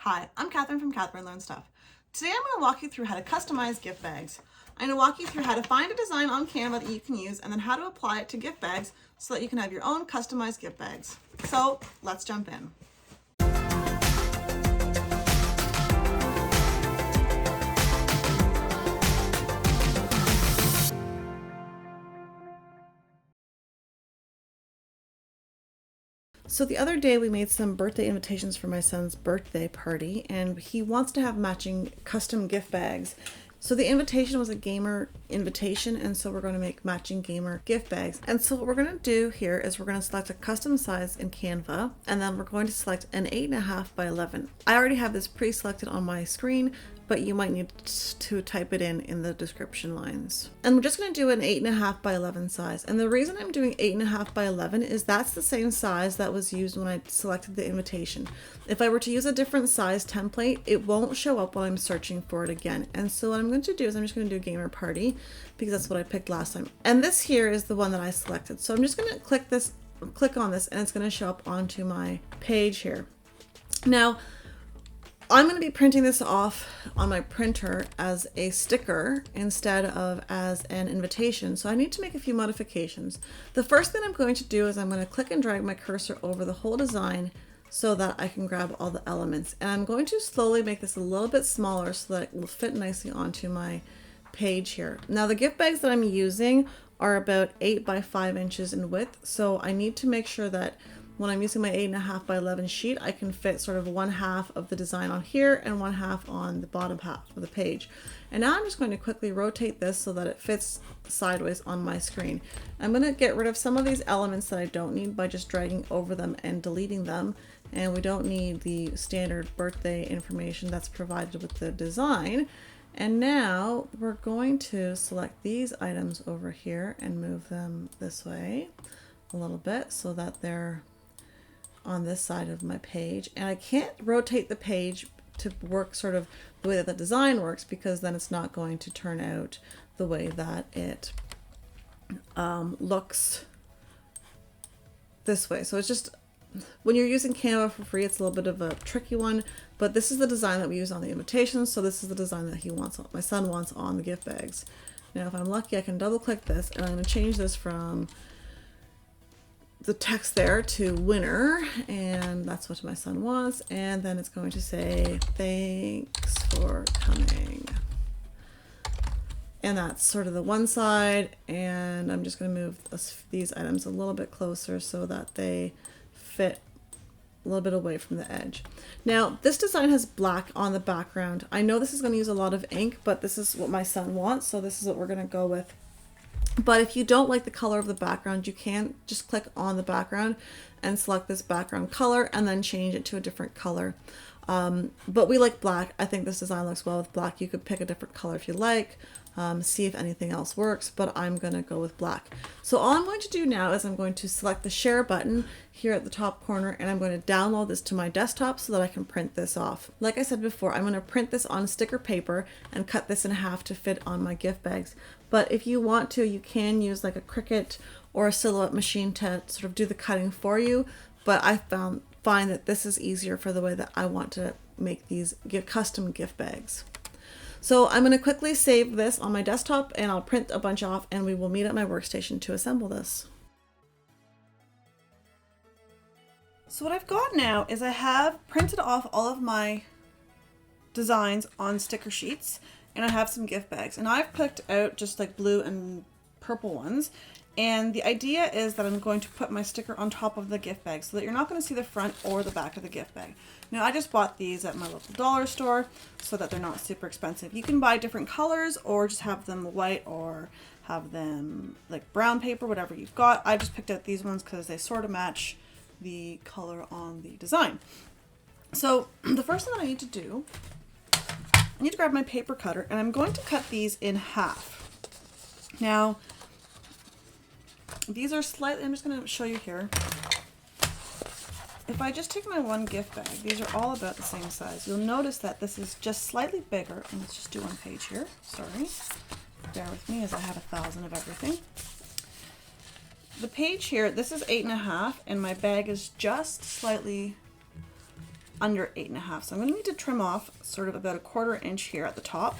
Hi, I'm Catherine from Catherine Learns Stuff. Today I'm going to walk you through how to customize gift bags. I'm going to walk you through how to find a design on Canva that you can use and then how to apply it to gift bags so that you can have your own customized gift bags. So let's jump in. So the other day we made some birthday invitations for my son's birthday party and he wants to have matching custom gift bags. So the invitation was a gamer invitation, and so we're going to make matching gamer gift bags. And so what we're going to do here is we're going to select a custom size in Canva, and then we're going to select an 8.5 by 11. I already have this pre-selected on my screen, but you might need to type it in the description lines. And we're just going to do an 8.5 by 11 size. And the reason I'm doing 8.5 by 11 is that's the same size that was used when I selected the invitation. If I were to use a different size template, it won't show up when I'm searching for it again. And so what I'm going to do is I'm just going to do gamer party because that's what I picked last time. And this here is the one that I selected. So I'm just going to click on this, and it's going to show up onto my page here. Now, I'm going to be printing this off on my printer as a sticker instead of as an invitation. So I need to make a few modifications. The first thing I'm going to do is I'm going to click and drag my cursor over the whole design so that I can grab all the elements. And I'm going to slowly make this a little bit smaller so that it will fit nicely onto my page here. Now the gift bags that I'm using are about 8 by 5 inches in width. So I need to make sure that when I'm using my 8.5 by 11 sheet, I can fit sort of 1/2 of the design on here and 1/2 on the bottom half of the page. And now I'm just going to quickly rotate this so that it fits sideways on my screen. I'm going to get rid of some of these elements that I don't need by just dragging over them and deleting them. And we don't need the standard birthday information that's provided with the design. And now we're going to select these items over here and move them this way a little bit so that they're on this side of my page. And I can't rotate the page to work sort of the way that the design works, because then it's not going to turn out the way that it looks this way. So it's just, when you're using Canva for free, it's a little bit of a tricky one, but this is the design that we use on the invitations. So this is the design that my son wants on the gift bags. Now, if I'm lucky, I can double click this, and I'm going to change this from the text there to winner, and that's what my son wants. And then it's going to say thanks for coming, and that's sort of the one side. And I'm just going to move these items a little bit closer so that they fit a little bit away from the edge. Now this design has black on the background. I know this is going to use a lot of ink, but this is what my son wants, so this is what we're going to go with. But if you don't like the color of the background, you can just click on the background and select this background color and then change it to a different color. But we like black. I think this design looks well with black. You could pick a different color if you like, see if anything else works, but I'm going to go with black. So all I'm going to do now is I'm going to select the share button here at the top corner, and I'm going to download this to my desktop so that I can print this off. Like I said before, I'm going to print this on sticker paper and cut this in half to fit on my gift bags. But if you want to, you can use like a Cricut or a Silhouette machine to sort of do the cutting for you. But I find that this is easier for the way that I want to make these custom gift bags. So I'm going to quickly save this on my desktop, and I'll print a bunch off, and we will meet at my workstation to assemble this. So what I've got now is I have printed off all of my designs on sticker sheets, and I have some gift bags, and I've picked out just like blue and purple ones. And the idea is that I'm going to put my sticker on top of the gift bag so that you're not going to see the front or the back of the gift bag. Now, I just bought these at my local dollar store so that they're not super expensive. You can buy different colors or just have them white or have them like brown paper, whatever you've got. I just picked out these ones because they sort of match the color on the design. So the first thing that I need to do, I need to grab my paper cutter, and I'm going to cut these in half. Now, these are slightly, I'm just going to show you here. If I just take my one gift bag, these are all about the same size. You'll notice that this is just slightly bigger, and let's just do one page here. Sorry, bear with me as I have 1,000 of everything. The page here, this is 8.5, and my bag is just slightly under 8.5. So I'm going to need to trim off sort of about a 1/4 inch here at the top.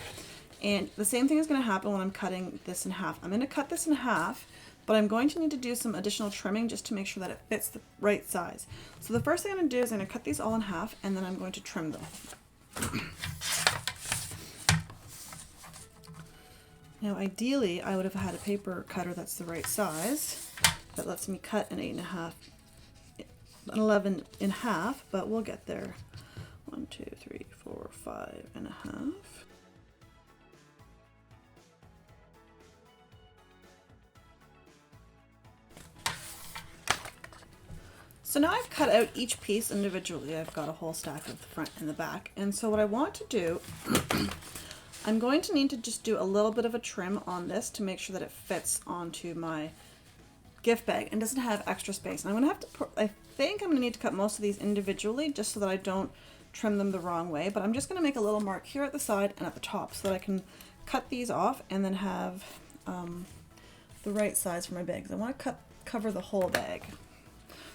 And the same thing is going to happen when I'm cutting this in half. I'm going to cut this in half, but I'm going to need to do some additional trimming just to make sure that it fits the right size. So the first thing I'm going to do is I'm going to cut these all in half, and then I'm going to trim them. Now ideally I would have had a paper cutter that's the right size that lets me cut an 8.5, an 11 in half, but we'll get there. 1, 2, 3, 4, 5.5. So now I've cut out each piece individually. I've got a whole stack of the front and the back. And so what I want to do, I'm going to need to just do a little bit of a trim on this to make sure that it fits onto my gift bag and doesn't have extra space. And I'm going to have to, I think I'm going to need to cut most of these individually just so that I don't trim them the wrong way. But I'm just going to make a little mark here at the side and at the top so that I can cut these off and then have the right size for my bags. I want to cover the whole bag.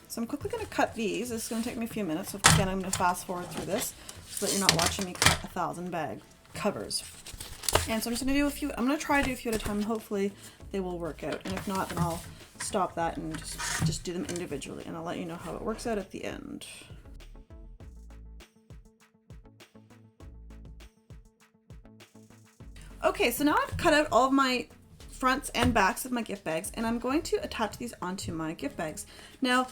So I'm quickly going to cut these. This is going to take me a few minutes. So again, I'm going to fast forward through this so that you're not watching me cut 1,000 bag covers. And so I'm just going to do a few. I'm going to try to do a few at a time. And hopefully they will work out. And if not, then I'll stop that and just do them individually. And I'll let you know how it works out at the end. Okay, so now I've cut out all of my fronts and backs of my gift bags, and I'm going to attach these onto my gift bags. Now,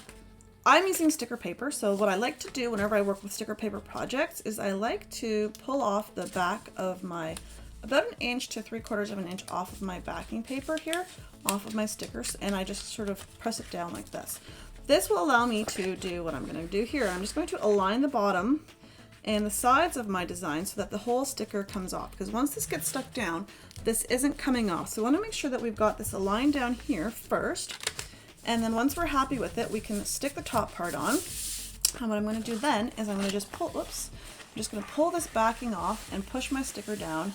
I'm using sticker paper, so what I like to do whenever I work with sticker paper projects is I like to pull off the back of my, about 1 inch to 3/4 of an inch off of my backing paper here, off of my stickers, and I just sort of press it down like this. This will allow me to do what I'm going to do here. I'm just going to align the bottom and the sides of my design so that the whole sticker comes off, because once this gets stuck down, this isn't coming off. So we want to make sure that we've got this aligned down here first, and then once we're happy with it, we can stick the top part on. And what I'm going to do then is I'm going to just pull, whoops, I'm just going to pull this backing off and push my sticker down,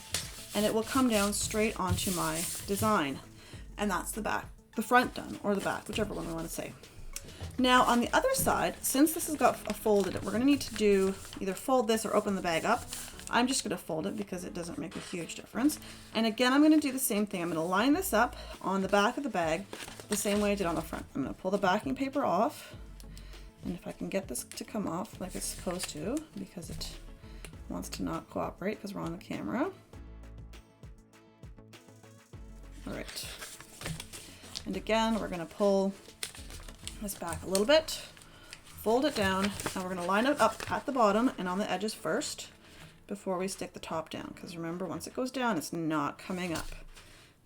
and it will come down straight onto my design. And that's the back, the front done, or the back, whichever one we want to say. Now on the other side, since this has got a fold in it, we're going to need to do either fold this or open the bag up. I'm just going to fold it because it doesn't make a huge difference. And again, I'm going to do the same thing. I'm going to line this up on the back of the bag the same way I did on the front. I'm going to pull the backing paper off, and if I can get this to come off like it's supposed to, because it wants to not cooperate because we're on the camera. All right. And again, we're going to pull this back a little bit, fold it down, and we're going to line it up at the bottom and on the edges first before we stick the top down, because remember, once it goes down, it's not coming up.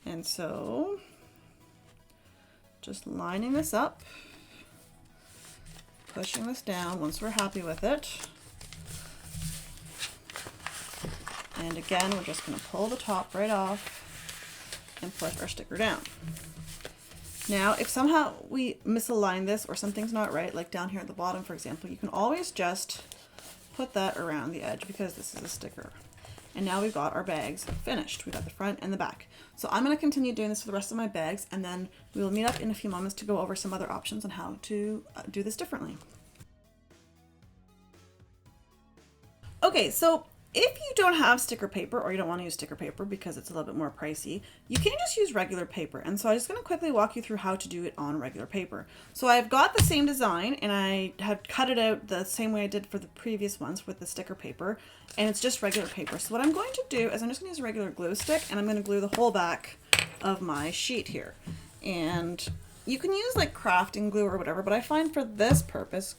And so just lining this up, pushing this down once we're happy with it, and again, we're just going to pull the top right off and push our sticker down. Now, if somehow we misalign this or something's not right, like down here at the bottom, for example, you can always just put that around the edge because this is a sticker. And now we've got our bags finished. We've got the front and the back. So I'm going to continue doing this for the rest of my bags, and then we will meet up in a few moments to go over some other options on how to do this differently. Okay, so if you don't have sticker paper, or you don't want to use sticker paper because it's a little bit more pricey, you can just use regular paper. And so I'm just going to quickly walk you through how to do it on regular paper. So I've got the same design, and I have cut it out the same way I did for the previous ones with the sticker paper, and it's just regular paper. So what I'm going to do is I'm just going to use a regular glue stick, and I'm going to glue the whole back of my sheet here. And you can use like crafting glue or whatever, but I find for this purpose,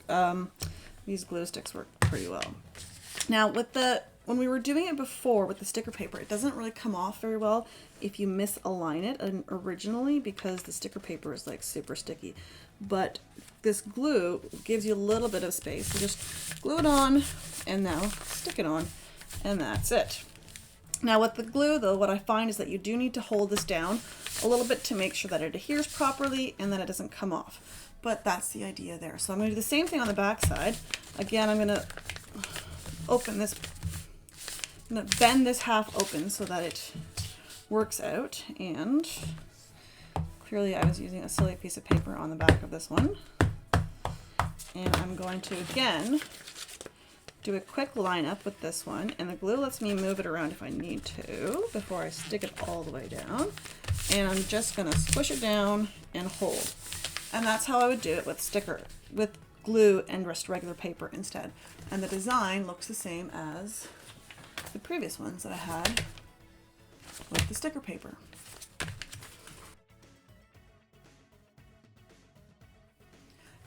these glue sticks work pretty well. Now when we were doing it before with the sticker paper, it doesn't really come off very well if you misalign it originally, because the sticker paper is like super sticky. But this glue gives you a little bit of space. So just glue it on and now stick it on, and that's it. Now with the glue though, what I find is that you do need to hold this down a little bit to make sure that it adheres properly and that it doesn't come off. But that's the idea there. So I'm going to do the same thing on the back side. Again, I'm going to open this, I'm going to bend this half open so that it works out, and clearly I was using a silly piece of paper on the back of this one. And I'm going to again do a quick lineup with this one, and the glue lets me move it around if I need to before I stick it all the way down. And I'm just gonna squish it down and hold. And that's how I would do it with glue and just regular paper instead. And the design looks the same as the previous ones that I had with the sticker paper.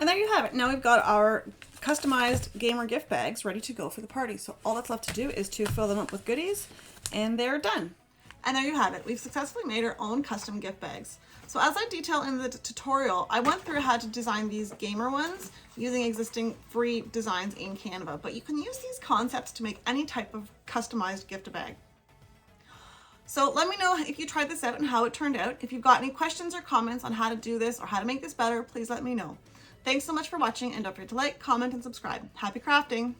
And there you have it. Now we've got our customized gamer gift bags ready to go for the party. So all that's left to do is to fill them up with goodies, and they're done. And there you have it. We've successfully made our own custom gift bags. So as I detail in the tutorial, I went through how to design these gamer ones using existing free designs in Canva, but you can use these concepts to make any type of customized gift bag. So let me know if you tried this out and how it turned out. If you've got any questions or comments on how to do this or how to make this better, please let me know. Thanks so much for watching, and don't forget to like, comment, and subscribe. Happy crafting!